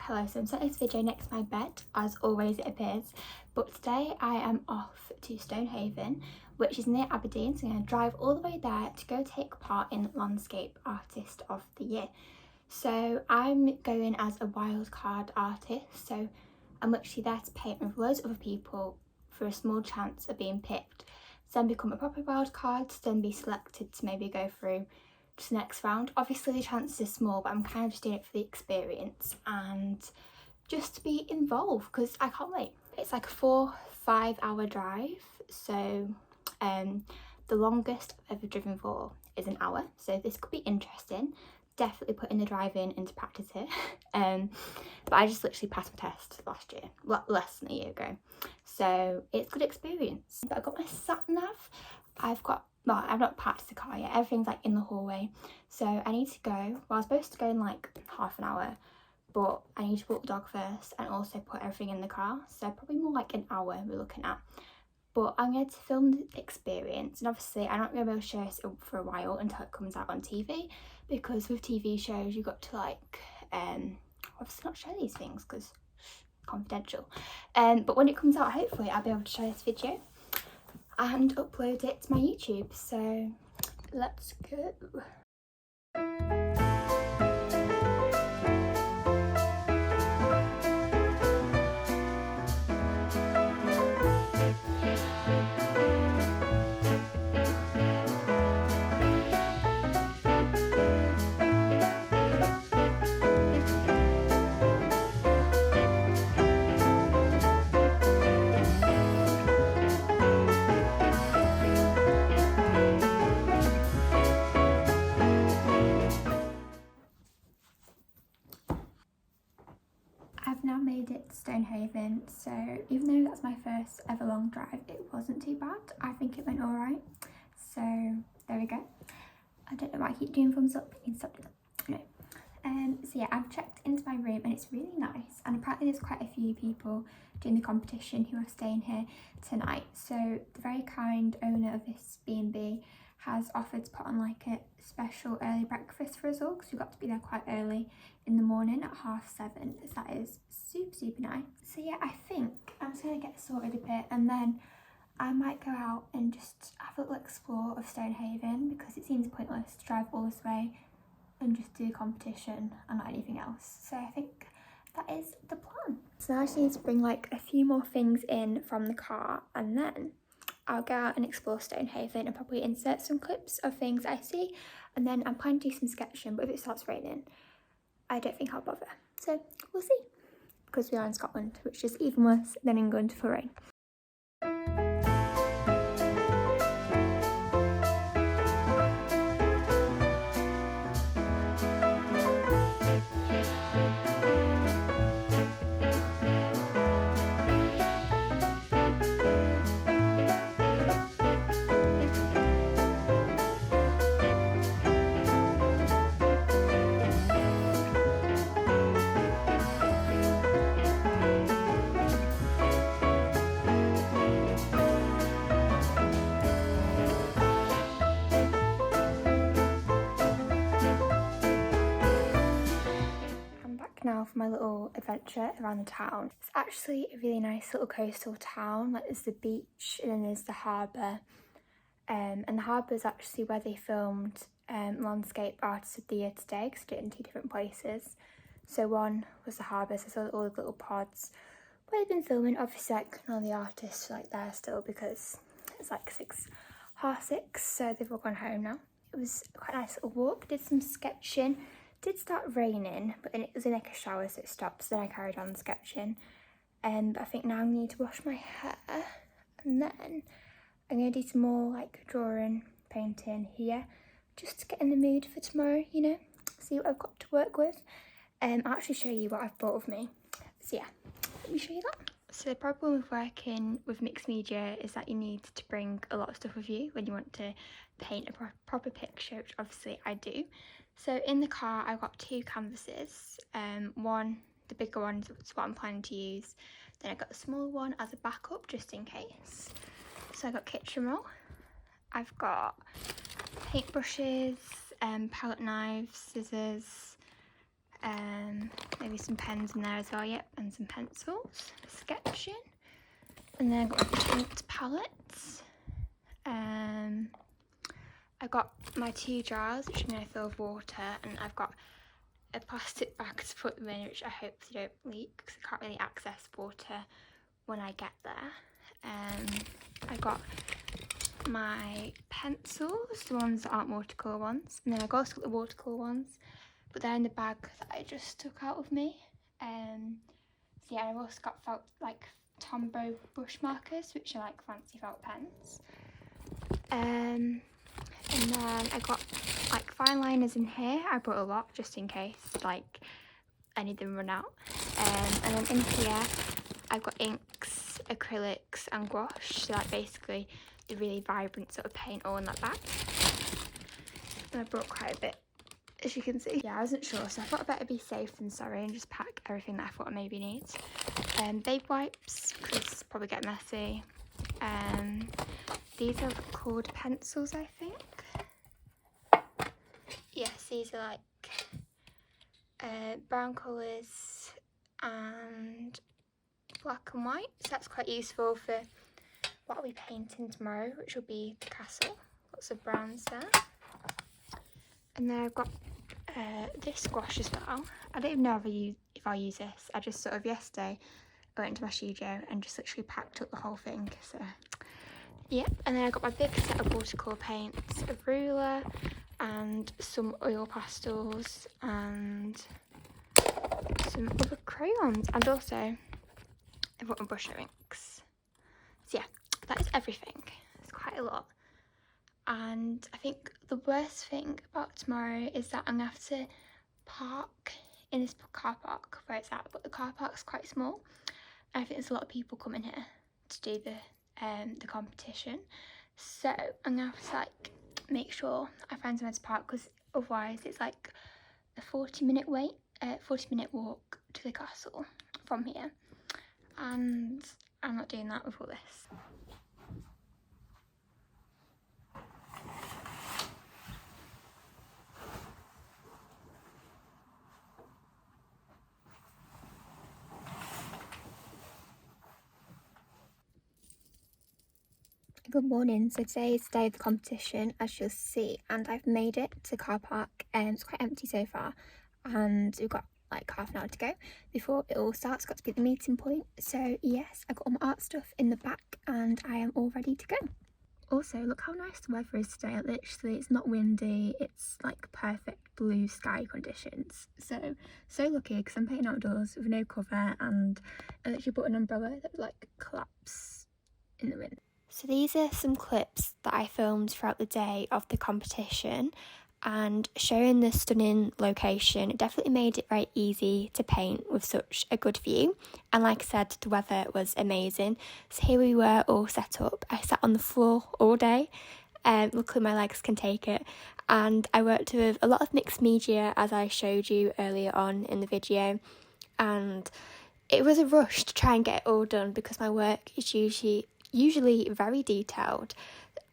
Hello, so I'm setting this video next to my bed, as always it appears, but today I am off to Stonehaven, which is near Aberdeen, so I'm going to drive all the way there to go take part in Landscape Artist of the Year. So I'm going as a wildcard artist, so I'm literally there to paint with loads of other people for a small chance of being picked, to then become a proper wildcard, to then be selected to maybe go through to the next round. Obviously the chances are small, but I'm kind of just doing it for the experience and just to be involved because I can't wait. It's like a 4-5 hour drive, so the longest I've ever driven for is an hour, so this could be interesting. Definitely putting the driving into practice here. But I just literally passed my test last year, less than a year ago, so it's a good experience. But I've got my sat nav, I've not parked the car yet, everything's like in the hallway, so I need to go. Well, I was supposed to go in like half an hour, but I need to walk the dog first and also put everything in the car, so probably more like an hour we're looking at. But I'm going to film the experience, and obviously I'm not going to be able to share it for a while until it comes out on TV, because with TV shows you've got to like obviously not share these things because confidential. But when it comes out, hopefully I'll be able to share this video and upload it to my YouTube, so let's go. I've now made it to Stonehaven, so even though that's my first ever long drive, it wasn't too bad. I think it went alright, so there we go. I don't know why I keep doing thumbs up, you can stop doing that. Anyway, so yeah, I've checked into my room and it's really nice, and apparently there's quite a few people doing the competition who are staying here tonight, so the very kind owner of this B&B has offered to put on like a special early breakfast for us all, because we got to be there quite early in the morning at 7:30, so that is super nice. So yeah, I think I'm just gonna get sorted a bit and then I might go out and just have a little explore of Stonehaven, because it seems pointless to drive all this way and just do a competition and not anything else. So I think that is the plan. So now I just need to bring like a few more things in from the car, and then I'll go out and explore Stonehaven and probably insert some clips of things I see, and then I'm planning to do some sketching, but if it starts raining I don't think I'll bother. So we'll see, because we are in Scotland, which is even worse than England for rain. Now for my little adventure around the town. It's actually a really nice little coastal town. Like there's the beach and then there's the harbour, and the harbour is actually where they filmed Landscape Artist of the Year today, because they did it in 2 different places. So one was the harbour, so all the little pods where they've been filming. Obviously like none of the artists are like there still because it's like 6:30, so they've all gone home now. It was quite a nice little walk, did some sketching. Did start raining, but then it was in like a shower, so it stopped, so then I carried on sketching. But I think now I need to wash my hair, and then I'm going to do some more like drawing, painting here, just to get in the mood for tomorrow, you know, see what I've got to work with. I'll actually show you what I've brought with me, so yeah, let me show you that. So the problem with working with mixed media is that you need to bring a lot of stuff with you when you want to paint a proper picture, which obviously I do. So in the car I've got 2 canvases, one, the bigger one is what I'm planning to use, then I've got the smaller one as a backup just in case. So I've got kitchen roll, I've got paintbrushes, palette knives, scissors, Maybe some pens in there as well, yep, and some pencils for sketching. And then I've got my paint palettes. I've got my 2 jars, which I'm going to fill with water, and I've got a plastic bag to put them in, which I hope they don't leak because I can't really access water when I get there. I've got my pencils, the ones that aren't watercolour ones, and then I've also got the watercolour ones, but they're in the bag that I just took out with me. So yeah, I've also got felt like Tombow brush markers, which are like fancy felt pens. And then I got like fine liners in here. I brought a lot just in case like any of them run out. And then in here I've got inks, acrylics and gouache, so like basically the really vibrant sort of paint all in that bag. And I brought quite a bit, as you can see. Yeah, I wasn't sure, so I thought I'd better be safe than sorry and just pack everything that I thought I maybe need. Baby wipes, because it's probably get messy. These are called pencils, I think. Yes, these are like brown colours and black and white, so that's quite useful for what I'll be painting tomorrow, which will be the castle. Lots of browns there. And then I've got this gouache as well. I don't even know if I'll use this. I just sort of yesterday I went into my studio and just literally packed up the whole thing, so yep. And then I got my big set of watercolour paints, a ruler and some oil pastels and some other crayons, and also I've got my brush inks. So yeah, that is everything. It's quite a lot. And I think the worst thing about tomorrow is that I'm going to have to park in this car park where it's at, but the car park's quite small. And I think there's a lot of people coming here to do the competition. So I'm going to have to like make sure I find somewhere to park, because otherwise it's like a 40-minute walk to the castle from here. And I'm not doing that with all this. Good morning. So today is the day of the competition, as you'll see, and I've made it to the car park. It's quite empty so far, and we've got like half an hour to go before it all starts. Got to be at the meeting point. So yes, I've got all my art stuff in the back and I am all ready to go. Also, look how nice the weather is today. Literally, it's not windy, it's like perfect blue sky conditions. So lucky, because I'm painting outdoors with no cover, and I literally bought an umbrella that would like collapse in the wind. So these are some clips that I filmed throughout the day of the competition, and showing the stunning location, it definitely made it very easy to paint with such a good view. And like I said, the weather was amazing. So here we were all set up. I sat on the floor all day. Luckily my legs can take it. And I worked with a lot of mixed media, as I showed you earlier on in the video. And it was a rush to try and get it all done, because my work is usually very detailed,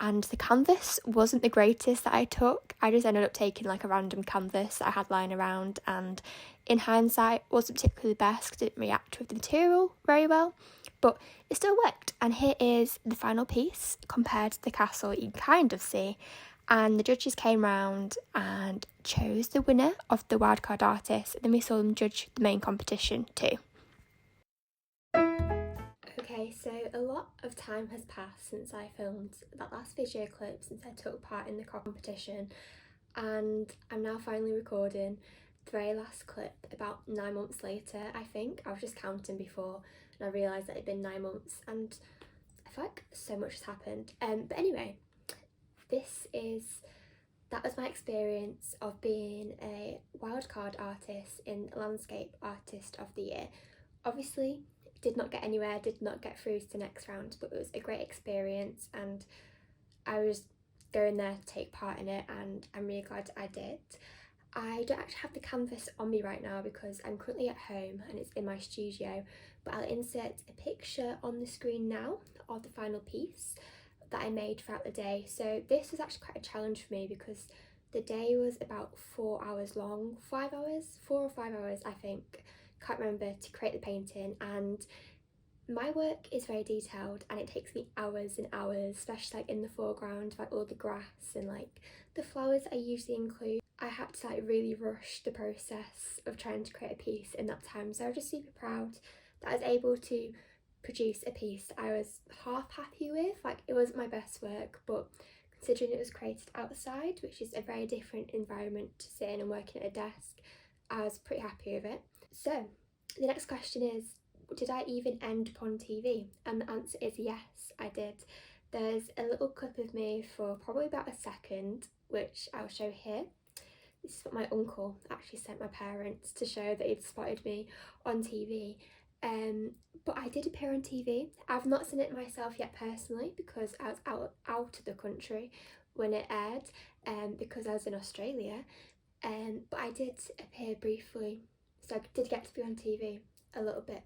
and the canvas wasn't the greatest that I took. I just ended up taking like a random canvas that I had lying around, and in hindsight wasn't particularly the best because it didn't react with the material very well, but it still worked. And here is the final piece compared to the castle, you can kind of see. And the judges came round and chose the winner of the Wildcard Artist, and then we saw them judge the main competition too. Okay, so a lot of time has passed since I filmed that last video clip, since I took part in the competition, and I'm now finally recording the very last clip about 9 months later, I think. I was just counting before and I realised that it'd been 9 months, and I feel like so much has happened. But anyway, that was my experience of being a wildcard artist in Landscape Artist of the Year. Obviously, did not get anywhere, did not get through to the next round, but it was a great experience, and I was going there to take part in it, and I'm really glad I did. I don't actually have the canvas on me right now because I'm currently at home and it's in my studio, but I'll insert a picture on the screen now of the final piece that I made throughout the day. So this was actually quite a challenge for me, because The day was about 4 hours long, 5 hours, 4 or 5 hours I think, can't remember, to create the painting. And my work is very detailed and it takes me hours and hours, especially like in the foreground, like all the grass and like the flowers I usually include. I had to like really rush the process of trying to create a piece in that time, so I was just super proud that I was able to produce a piece I was half happy with. Like, it wasn't my best work, but considering it was created outside, which is a very different environment to sit in and working at a desk, I was pretty happy with it. So the next question is, did I even end up on TV? And the answer is yes, I did. There's a little clip of me for probably about a second, which I'll show here. This is what my uncle actually sent my parents to show that he'd spotted me on TV. But I did appear on TV. I've not seen it myself yet personally because I was out of the country when it aired, because I was in Australia. But I did appear briefly, so I did get to be on TV a little bit.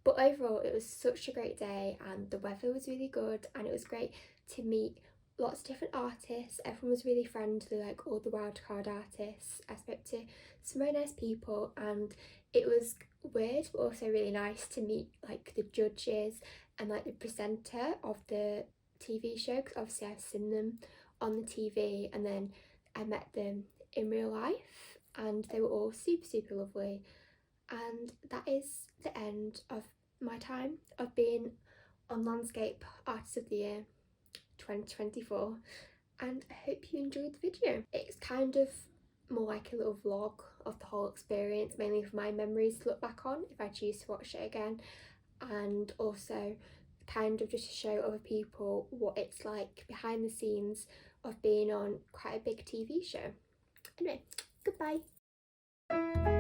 But overall, it was such a great day and the weather was really good, and it was great to meet lots of different artists. Everyone was really friendly, like all the Wildcard artists. I spoke to some very nice people, and it was weird but also really nice to meet like the judges and like the presenter of the TV show, because obviously I've seen them on the TV and then I met them in real life and they were all super lovely. And that is the end of my time of being on Landscape Artist of the Year 2024, and I hope you enjoyed the video. It's kind of more like a little vlog of the whole experience, mainly for my memories to look back on if I choose to watch it again, and also kind of just to show other people what it's like behind the scenes of being on quite a big TV show. Anyway, goodbye.